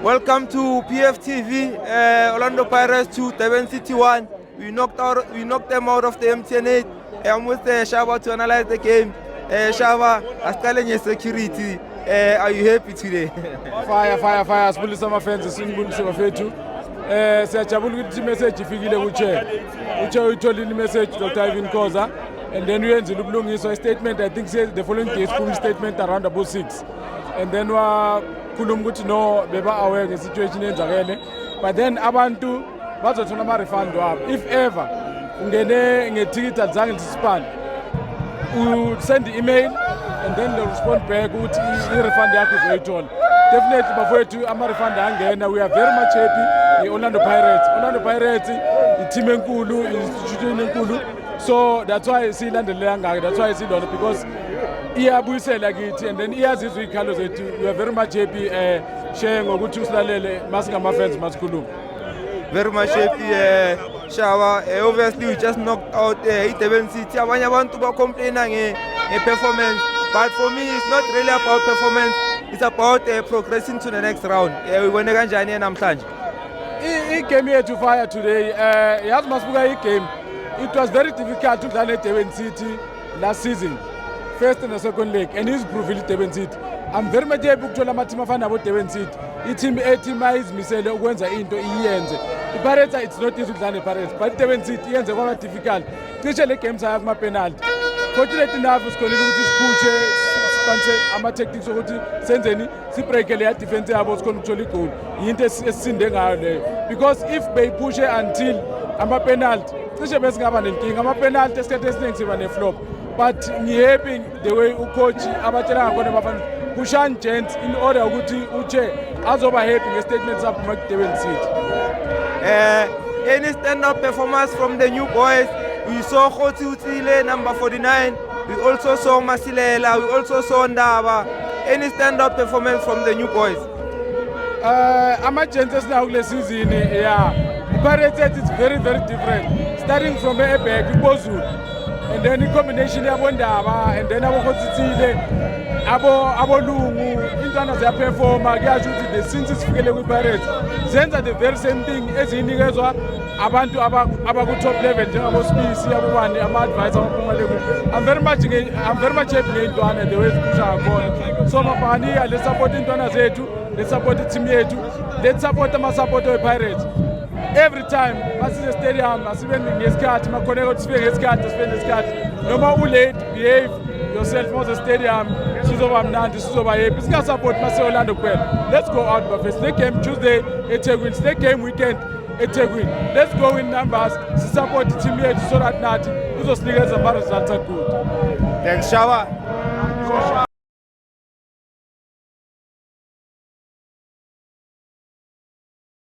Welcome to PFTV, Orlando Pirates 2, Durban City 1. We knocked them out of the MTN 8. I'm with Shava to analyze the game. Shava, Askalenya security. Are you happy today? Fire. Sibulisa amafans sinibulisa bafethu. Siyajabula ukuthi message ifikile kuChair. uChair uyitholile message Dr. Ivan Khoza, and then uyenzile ubulungiswa statement. I think says the following day school statement around about 6. And then khuluma ukuthi no beba aware nge situation enzakele, but then abantu bazothola ama refund wabo if ever ungene ngeticket azange lispan, you send the email and then they respond back ukuthi i-refund yakho uzoyithola. Definitely bafowethu ama refund angena. We are very much happy Orlando Pirates i-team enkulu, institution enkulu, so that's why silandelela ngake, that's why silona, because iyabuyisela kithi and then iyazizwa ikhalo zethu. We are very much happy share ngokuthi usilalele masingama fans masikhuluma. Very much happy, Shava. Obviously, we just knocked out Durban City. Abanye abantu ba complaina nge-performance, but for me, it's not really about performance. It's about progressing to the next round. Wibone kanjani namhlanje? I-game yethu Fire today, yazi masibuka i-game, it was very difficult to play Durban City last season, first and the second leg, and he's proved Durban City. I'm very much happy ukuthola ama-team afana nabo Durban City. I-team ayizimisele ukwenza into iyenze. I-Pirates, it's not easy ukudlala ne-Pirates, but Durban City iyenze kwaba difficult. Cishe le games aya kuma-penalty. Fortunately enough sikhonile ukuthi siphushe sipanse ama-tactics ukuthi senzeni sibreake leya defense yabo sikhona ukuthola igoli. Yinto esisinde ngayo leyo, because if beyiphushe until ama-penalty cishe besingaba nenkinga. Ama-penalty esikhathi esiningi siba ne-flop, but ngihappy the way ucoach abatshela ngakhona bafana Kushan Gents in order ukuthi uChair azoba happy nge-statement saphuma ku-Durban City. Any stand-up performance from the new boys? We saw Khotsi Utsile, number 49. We also saw Masilela. We also saw Ndaba. Any stand-up performance from the new boys? Ama-Gents esinawo kule season, yeah. Pirates it's very different. Starting from back, uBozulu, and then the combination yabo Ndaba, and then Khotsi Utsile. Abolungu intwana ziyaperforma, kuyasho ukuthi the since sifikele kwi-Pirates zenza the very same thing ezinikezwa abantu abaku-top level njengabo-Spisi, abobani, ama-advice, amaphumelelo. I'm very much happy ngey'ntwana the way ziphusha ngakhona. So mabhaniya, let's support intwana zethu, let's support i-team yethu, let's support ama-support we-Pirates. Every time masize stadium asibe ngesikhathi, makhoneka ukuthi sifike ngesikhathi, noma ulate, behave yourself for the stadium. Sizoba mnandi, sizoba happy. Singa-support mase-Orlando kuphela. Let's go out Buffalo. Next game Tuesday eThekwini, next game weekend eThekwini. Let's go in numbers. Support i-team yethu so that nathi uzosinikeza ama-results good. Thanks, Shava.